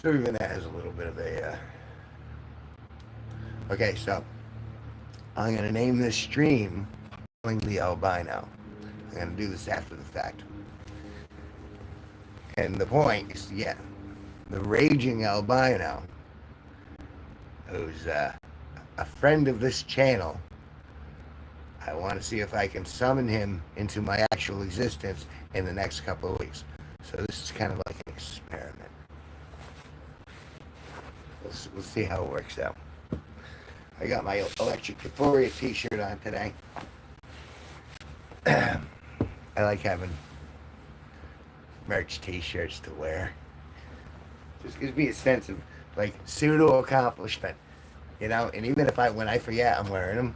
So even that has a little bit of a. Okay, so I'm gonna name this stream the albino. I'm gonna do this after the fact. And the point is, yeah, the raging albino, who's a friend of this channel. I want to see if I can summon him into my actual existence in the next couple of weeks. So this is kind of like an experiment. We'll see how it works out. I got my Electric Euphoria t-shirt on today. I like having merch t-shirts to wear. Just gives me a sense of like pseudo accomplishment, you know. And even if when I forget I'm wearing them,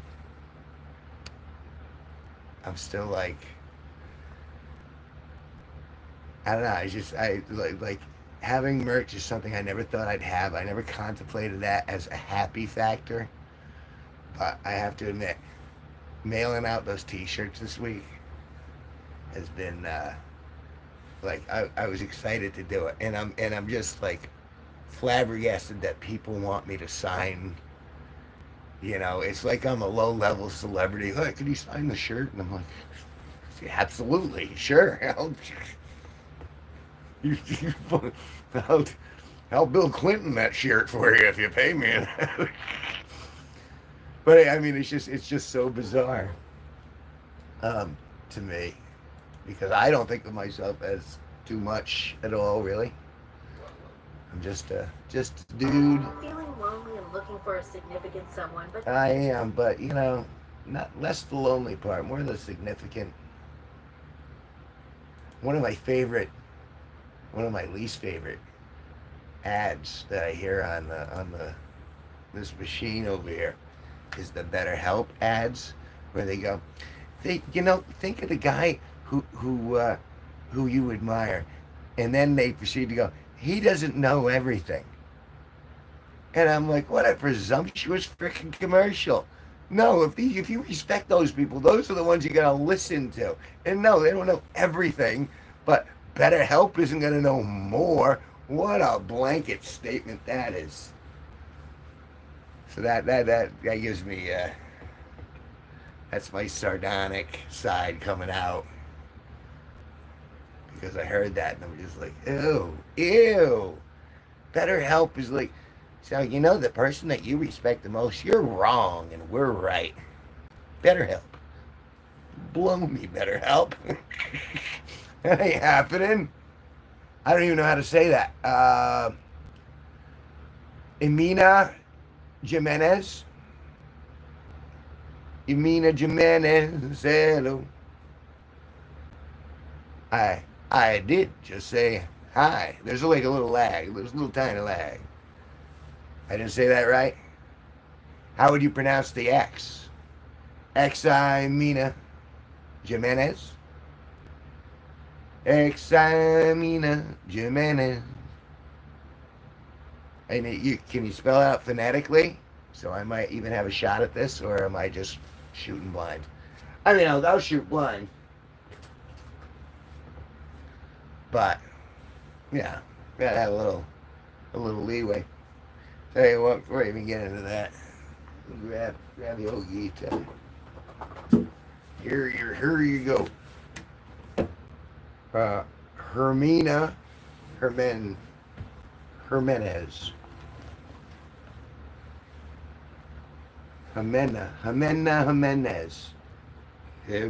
I'm still like, I don't know. I like having merch is something I never thought I'd have. I never contemplated that as a happy factor. But I have to admit, mailing out those t-shirts this week has been like I was excited to do it, and I'm just like flabbergasted that people want me to sign. You know, it's like I'm a low-level celebrity. Hey, could you sign the shirt? And I'm like, yeah, absolutely, sure. I'll, I'll Bill Clinton that shirt for you if you pay me. But I mean, it's just so bizarre to me, because I don't think of myself as too much at all, really. I'm just a dude. Feeling lonely and looking for a significant someone, but I am, but you know, not less the lonely part, more the significant. One of my least favorite ads that I hear on this machine over here is the BetterHelp ads, where they go, think of the guy who you admire, and then they proceed to go, he doesn't know everything. And I'm like, what a presumptuous freaking commercial. No, if you respect those people, those are the ones you're gonna listen to. And no, they don't know everything, but BetterHelp isn't gonna know more. What a blanket statement that is. So that gives me that's my sardonic side coming out, because I heard that and I'm just like, ew. BetterHelp is like, so you know, the person that you respect the most, you're wrong and we're right. BetterHelp. Blow me, BetterHelp. That ain't happening. I don't even know how to say that. Emina Jimenez. Emina Jimenez. Hello. I did just say hi. There's like a little lag. There's a little tiny lag. I didn't say that right. How would you pronounce the X? Eximina Jimenez. Eximina Jimenez. And can you spell it out phonetically? So I might even have a shot at this, or am I just shooting blind? I mean, I'll shoot blind. But yeah, gotta have a little leeway. Tell you what, before I even get into that, grab the old guitar. Here you go. Hermina Jimenez. Jimena Jimenez. Here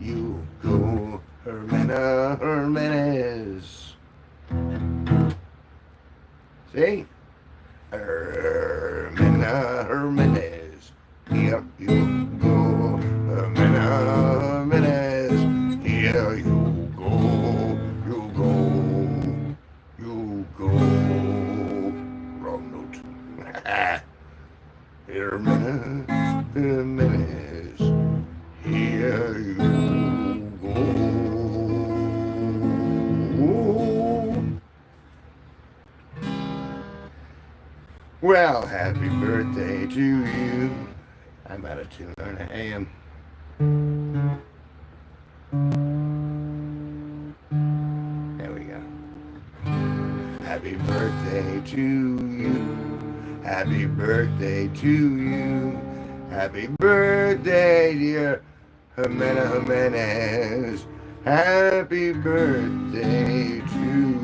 you go, Hermina Jimenez. See? Hermina Jimenez. Here you go, Hermina Jimenez. Here you go, you go, you go. Wrong note. Hermina Jimenez. Here you go. Well, happy birthday to you. I'm out of tune, aren't I? I am. to you. Happy birthday to you. Happy birthday, dear Jimena Jimenez. Happy birthday to you.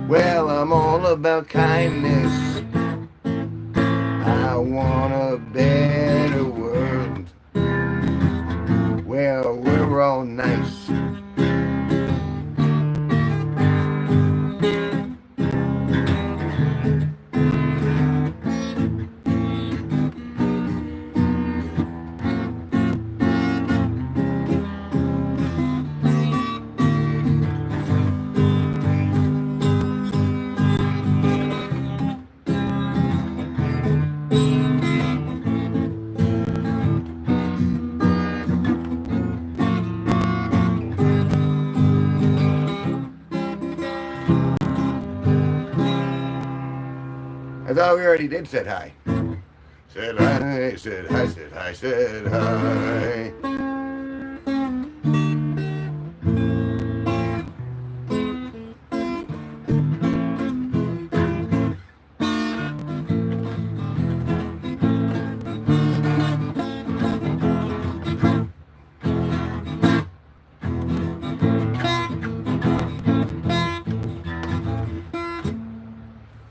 Well, I'm all about kindness. I want a better world where we're all nice. I thought we already did said hi. Said hi, said hi, said hi, said hi.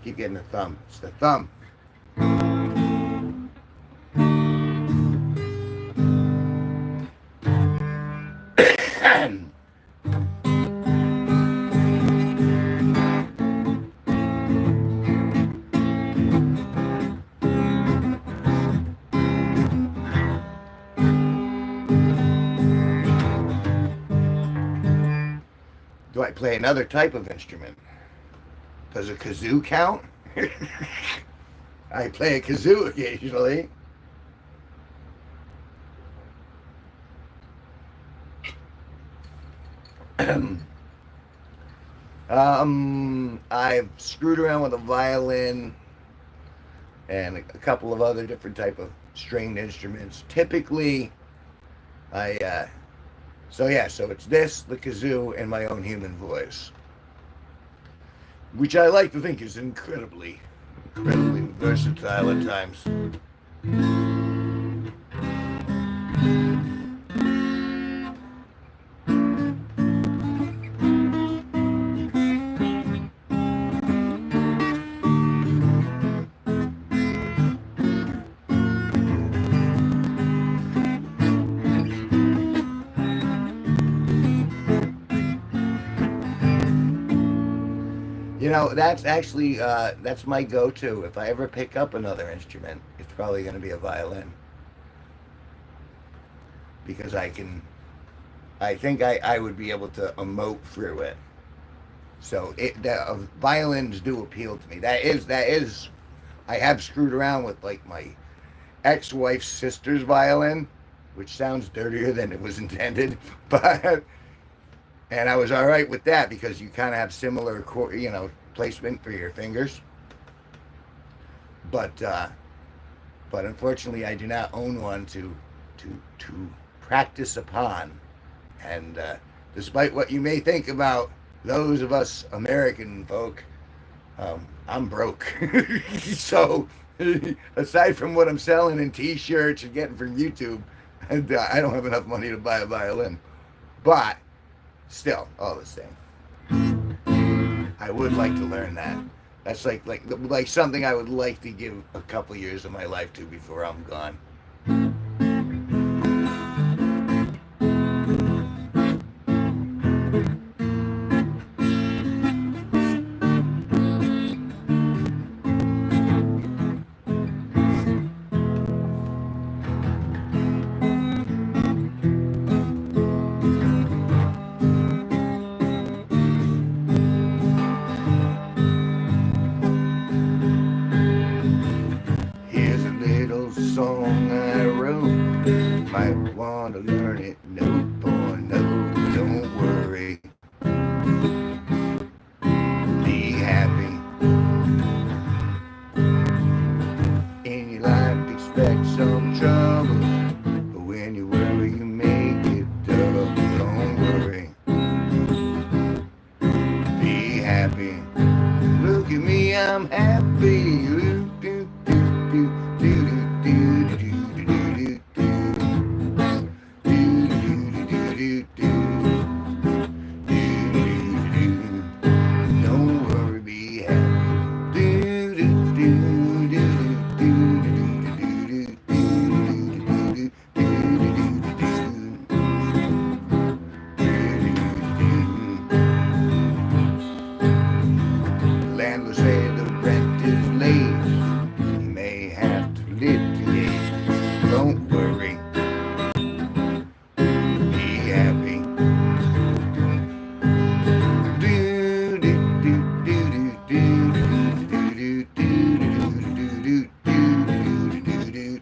Keep getting the thumb. It's the thumb. Do I play another type of instrument? Does a kazoo count? I play a kazoo occasionally. I've screwed around with a violin and a couple of other different type of stringed instruments. Typically, so it's this, the kazoo, and my own human voice, which I like to think is incredibly versatile at times. You know, that's actually that's my go-to. If I ever pick up another instrument, it's probably going to be a violin because I think I would be able to emote through it. So violins do appeal to me. That is, I have screwed around with like my ex-wife's sister's violin, which sounds dirtier than it was intended, but and I was all right with that because you kind of have similar, placement for your fingers. But unfortunately, I do not own one to practice upon. And despite what you may think about those of us American folk, I'm broke. So aside from what I'm selling in T-shirts and getting from YouTube, and I don't have enough money to buy a violin. But still, all the same, I would like to learn that. That's like something I would like to give a couple years of my life to before I'm gone. Here's a little song In your life, expect some trouble. But when you worry, you make it double. Don't worry. Be happy. Look at me, I'm happy. Do, do, do, do, do, do, do, do, do, do. Do, do, do, do, do. Don't worry, be happy. Do, do, do, do, do, do, do, do, landlord said the rent is late. You may have to litigate. Don't worry, be happy. Do, do, do, do, do, do, do, do, do, do, do, do, do,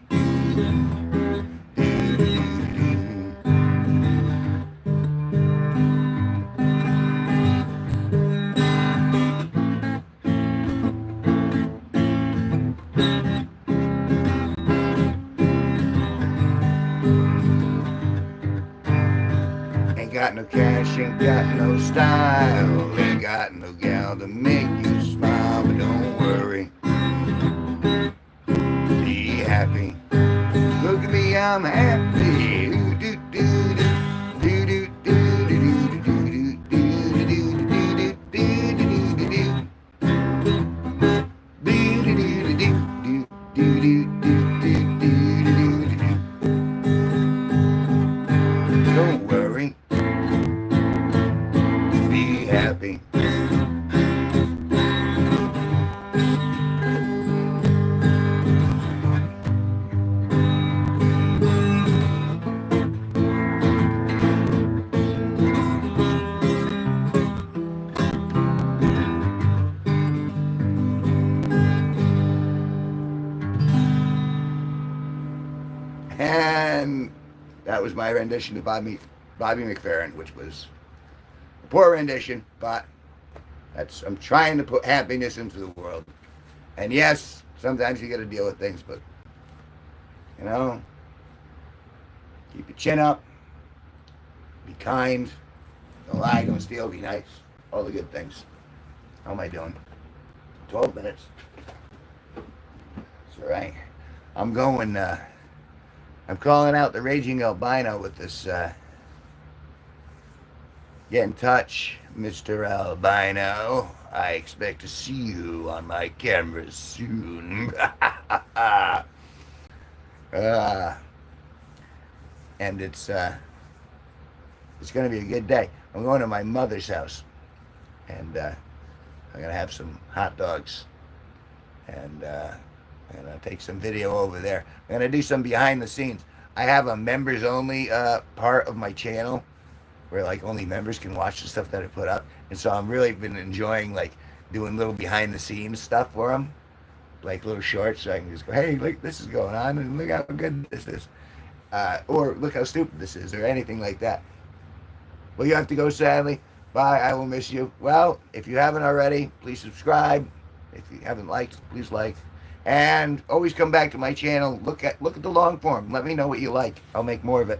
Ain't got no cash, ain't got no style, ain't got no gal to make you smile, but don't worry, be happy. Look at me, I'm happy. Do, do, do, do, do, do, do, do, do, do, do, do, do, do, do. Don't worry, be happy. And that was my rendition of Bobby McFerrin, which was a poor rendition, but I'm trying to put happiness into the world. And yes, sometimes you got to deal with things, but you know, keep your chin up, be kind, don't lie, don't steal, be nice, all the good things. How am I doing? 12 minutes. That's all right. I'm going. I'm calling out the Raging Albino with this. Get in touch, Mr. Albino. I expect to see you on my camera soon. And it's going to be a good day. I'm going to my mother's house, and I'm going to have some hot dogs, and I'm going to take some video over there. I'm going to do some behind the scenes. I have a members only part of my channel where like only members can watch the stuff that I put up. And so I'm really been enjoying like doing little behind the scenes stuff for them, like little shorts, so I can just go, hey, look, this is going on, and look how good this is, or look how stupid this is, or anything like that. Well, you have to go, sadly. Bye. I will miss you. Well, if you haven't already, please subscribe. If you haven't liked, please like. And always come back to my channel. Look at the long form. Let me know what you like. I'll make more of it.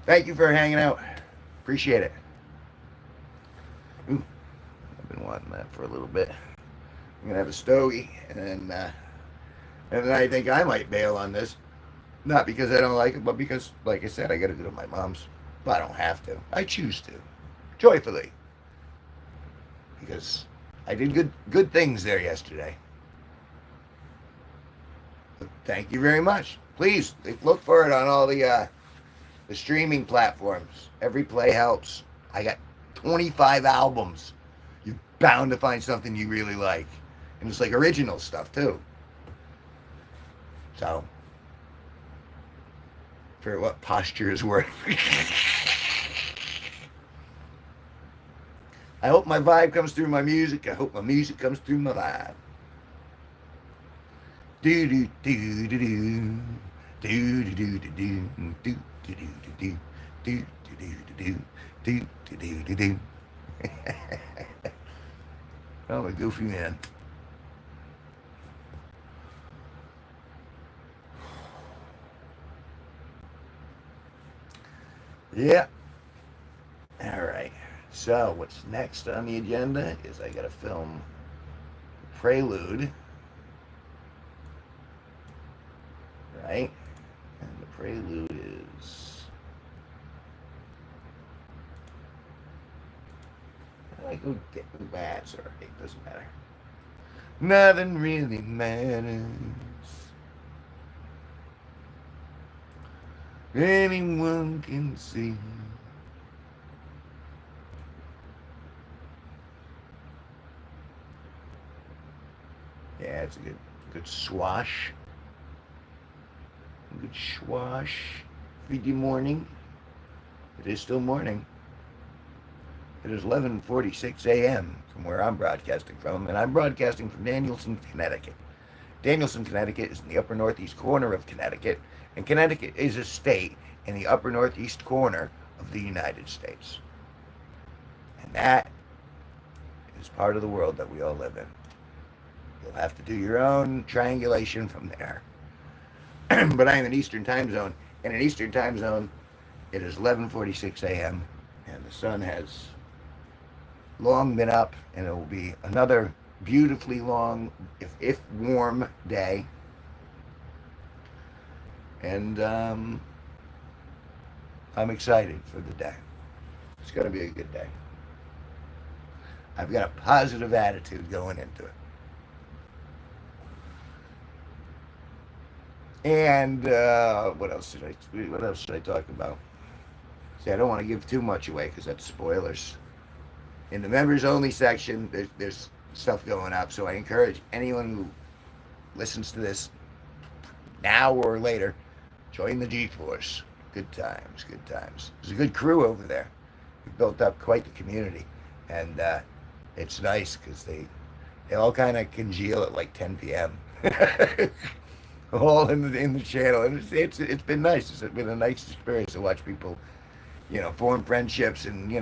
Thank you for hanging out. Appreciate it. Ooh, I've been wanting that for a little bit. I'm gonna have a stogie, and then I think I might bail on this. Not because I don't like it, but because, like I said, I gotta go to my mom's. But I don't have to. I choose to, joyfully, because I did good things there yesterday. Thank you very much. Please look for it on all the streaming platforms. Every play helps. I got 25 albums. You're bound to find something you really like, and it's like original stuff too. So, for what posture is worth. I hope my vibe comes through my music. I hope my music comes through my vibe. Do do do do do do do do do do do do do do do do do do do do. Oh, the goofy man. Yeah. All right. So what's next on the agenda is I got to film Prelude, right? And the Prelude is I go get the bats or it doesn't matter. Nothing really matters. Anyone can see. Yeah, it's a good swash. Good swash for the morning. It is still morning. It is 11:46 a.m. from where I'm broadcasting from, and I'm broadcasting from Danielson, Connecticut. Danielson, Connecticut is in the upper northeast corner of Connecticut, and Connecticut is a state in the upper northeast corner of the United States. And that is part of the world that we all live in. You'll have to do your own triangulation from there. But I am in Eastern time zone, and in Eastern time zone, it is 11:46 a.m., and the sun has long been up, and it will be another beautifully long, if warm day. And I'm excited for the day. It's going to be a good day. I've got a positive attitude going into it. And what else should I talk about? See, I don't want to give too much away because that's spoilers. In the members only section, there's stuff going up, so I encourage anyone who listens to this now or later, join the G-Force. Good times, good times. There's a good crew over there. We built up quite the community, and it's nice because they all kind of congeal at like 10 p.m. all in the channel, and it's been nice. It's been a nice experience to watch people, form friendships, and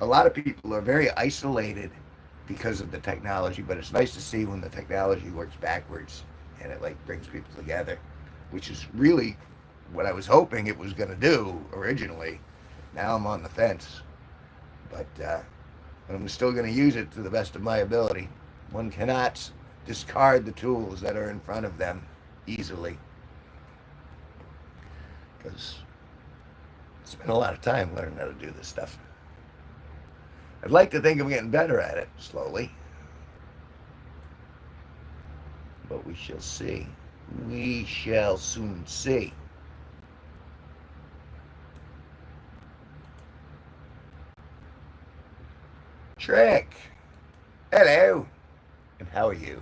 a lot of people are very isolated because of the technology, but it's nice to see when the technology works backwards and it like brings people together, which is really what I was hoping it was going to do originally. Now I'm on the fence, but I'm still going to use it to the best of my ability. One cannot discard the tools that are in front of them easily, because I spent a lot of time learning how to do this stuff. I'd like to think I'm getting better at it slowly, but we shall see. We shall soon see. Trick, hello, and how are you?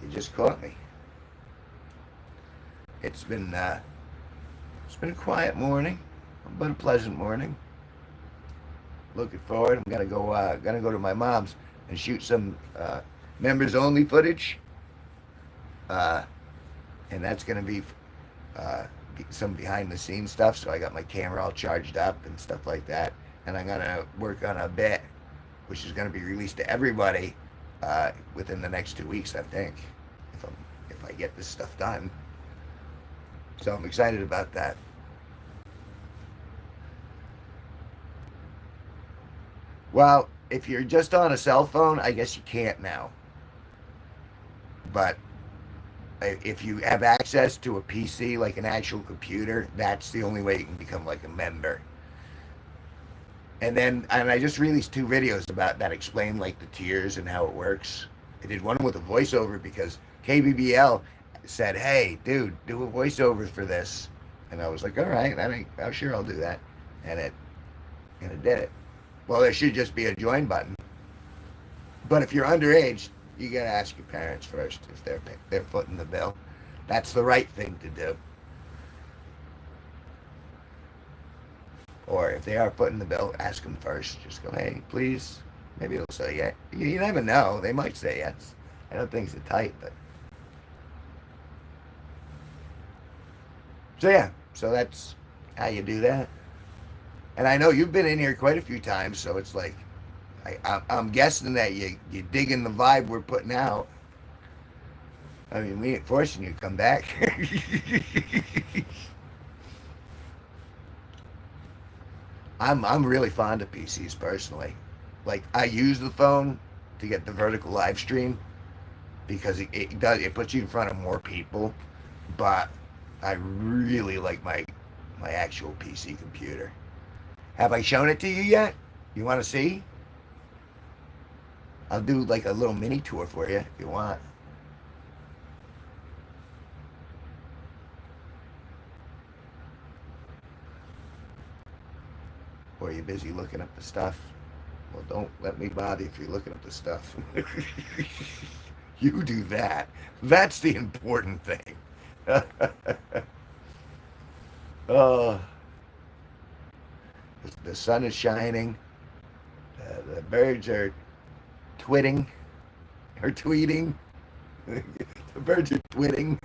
You just caught me. It's been a quiet morning, but a pleasant morning. Looking forward. I'm gonna go to my mom's and shoot some members only footage, and that's gonna be some behind the scenes stuff. So I got my camera all charged up and stuff like that, and I'm gonna work on a bit, which is gonna be released to everybody within the next 2 weeks, I think, if I get this stuff done. So I'm excited about that. Well, if you're just on a cell phone, I guess you can't now. But if you have access to a PC, like an actual computer, that's the only way you can become like a member. And I just released 2 videos about that explain like the tiers and how it works. I did one with a voiceover because KBBL said, "Hey, dude, do a voiceover for this," and I was like, "All right, I'm sure I'll do that," and it did it. Well, there should just be a join button. But if you're underage, you gotta ask your parents first if they're footing the bill. That's the right thing to do. Or if they are footing the bill, ask them first. Just go, "Hey, please." Maybe they'll say yes. You never know. They might say yes. I know things are tight, but so yeah. So that's how you do that. And I know you've been in here quite a few times, so it's like I'm guessing that you digging the vibe we're putting out. I mean, we ain't forcing you to come back. I'm really fond of PCs personally. Like I use the phone to get the vertical live stream because it puts you in front of more people, but I really like my actual PC computer. Have I shown it to you yet? You want to see? I'll do like a little mini tour for you if you want. Or are you busy looking up the stuff? Well, don't let me bother you if you're looking up the stuff. You do that. That's the important thing. Oh, the sun is shining. The birds are twitting or tweeting. The birds are twitting.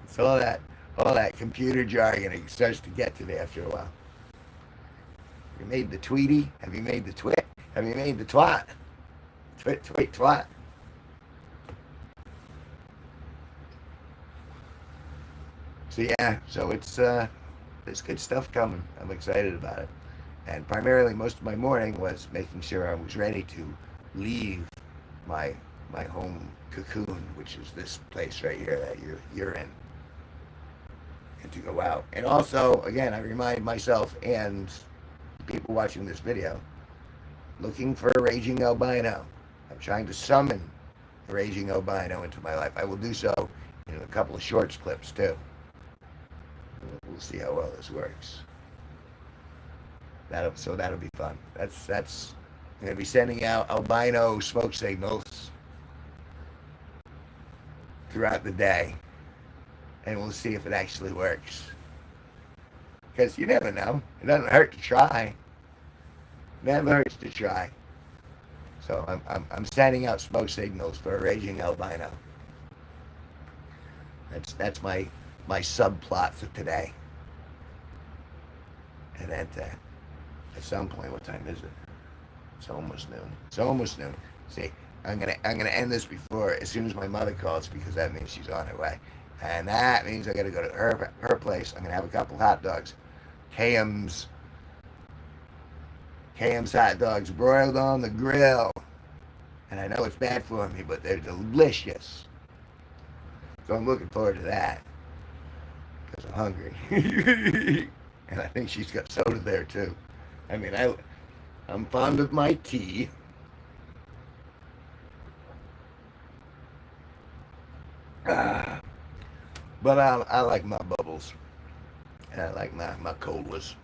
It's all that computer jargon. It starts to get to me after a while. Have you made the tweety? Have you made the twit? Have you made the twat? Twit, twit, twat. So yeah, so it's there's good stuff coming. I'm excited about it. And primarily, most of my morning was making sure I was ready to leave my my home cocoon, which is this place right here that you're in, and to go out. And also, again, I remind myself and people watching this video, looking for a raging albino. I'm trying to summon a raging albino into my life. I will do so in a couple of shorts clips too. We'll see how well this works. That'll be fun. That's I'm gonna be sending out albino smoke signals throughout the day, and we'll see if it actually works. Because you never know. It doesn't hurt to try. Never hurts to try. So I'm sending out smoke signals for a raging albino. That's my subplot for today. And then at some point, what time is it? It's almost noon. It's almost noon. See, I'm gonna end this before as soon as my mother calls because that means she's on her way, and that means I gotta go to her place. I'm gonna have a couple hot dogs, KM's hot dogs broiled on the grill, and I know it's bad for me, but they're delicious. So I'm looking forward to that because I'm hungry, and I think she's got soda there too. I mean, I'm fond of my tea. But I like my bubbles. And I like my colas.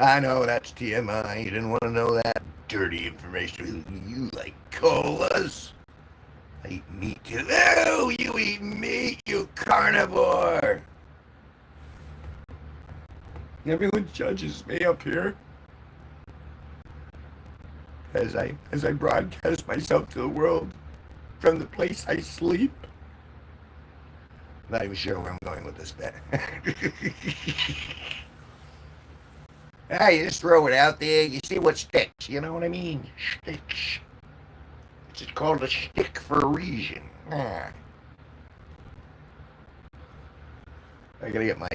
I know that's TMI. You didn't want to know that dirty information. You like colas? I eat meat too. Oh, you eat meat, you carnivore. Everyone judges me up here as I broadcast myself to the world from the place I sleep. Not even sure where I'm going with this bit. You just throw it out there. You see what sticks. You know what I mean? Sticks. It's called a stick for a reason. I gotta get my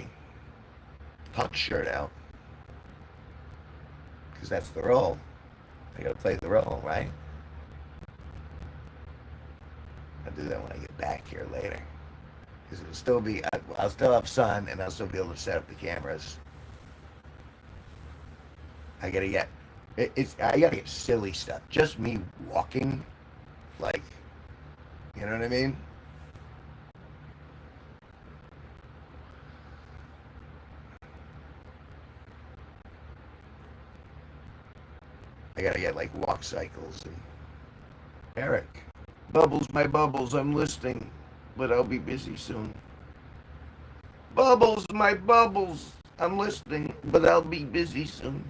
puck shirt out because that's the role. I gotta play the role, right? I'll do that when I get back here later. Because it'll still be, I'll still have sun and I'll still be able to set up the cameras. I gotta get, I gotta get silly stuff. Just me walking, like, you know what I mean? I gotta get like walk cycles and Eric. Bubbles, my bubbles, I'm listening, but I'll be busy soon. Bubbles, my bubbles, I'm listening, but I'll be busy soon.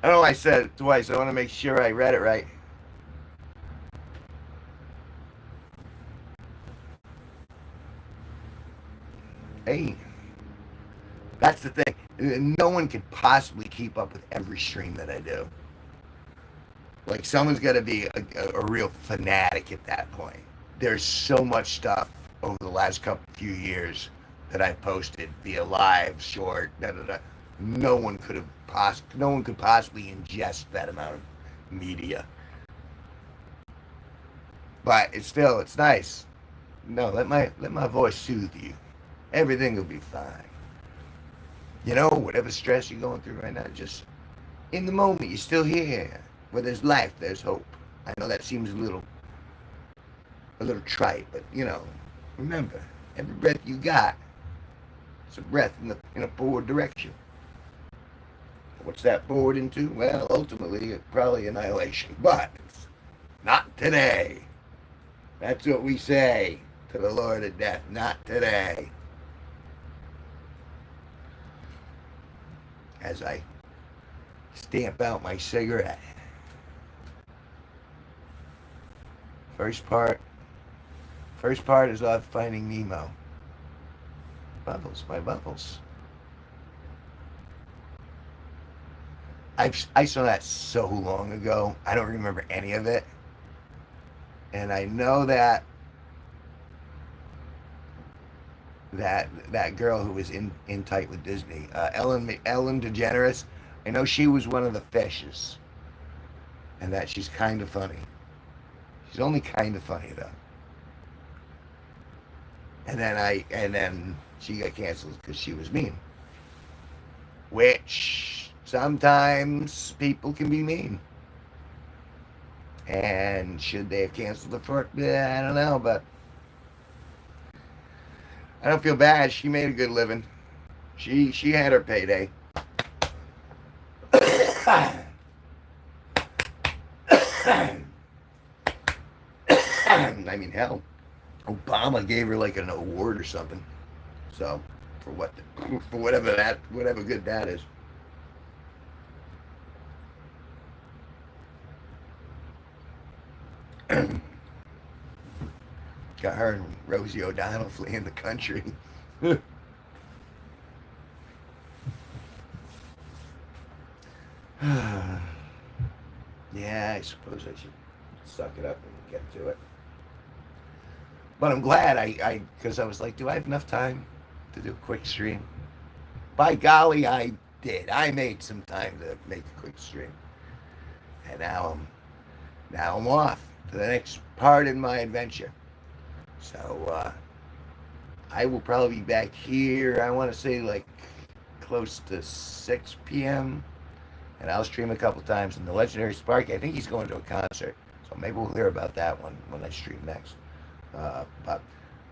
I know I said it twice. I want to make sure I read it right. hey, that's the thing. No one could possibly keep up with every stream that I do. Like, someone's got to be a real fanatic at that point. There's so much stuff over the last few years that I've posted via live, short, da da da. No one could possibly ingest that amount of media. But it's nice. No, let my voice soothe you. Everything will be fine. You know, whatever stress you're going through right now, just in the moment, you're still here. Where there's life, there's hope. I know that seems a little trite, but you know, remember, every breath you got, it's a breath in a forward direction. What's that forward into? Well, ultimately, probably annihilation. But not today. That's what we say to the Lord of Death. Not today. As I stamp out my cigarette. First part is off Finding Nemo. Bubbles, my bubbles. I saw that so long ago. I don't remember any of it. And I know that girl who was in tight with Disney, Ellen DeGeneres, I know she was one of the fishes. And that she's kind of funny. She's only kind of funny though. And then she got canceled because she was mean. Which sometimes people can be mean. And should they have canceled her for it? Yeah, I don't know, but I don't feel bad. She made a good living. She had her payday. I mean, hell, Obama gave her like an award or something. So, for whatever good that is. Got her and Rosie O'Donnell fleeing the country. Yeah, I suppose I should suck it up and get to it. But I'm glad because I was like, do I have enough time to do a quick stream? By golly, I did. I made some time to make a quick stream. And now I'm off to the next part in my adventure. So, I will probably be back here, I want to say like close to 6 p.m. And I'll stream a couple times. And the Legendary Sparky, I think he's going to a concert. So maybe we'll hear about that one when I stream next. But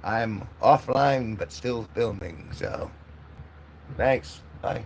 I'm offline, but still filming. So thanks. Bye.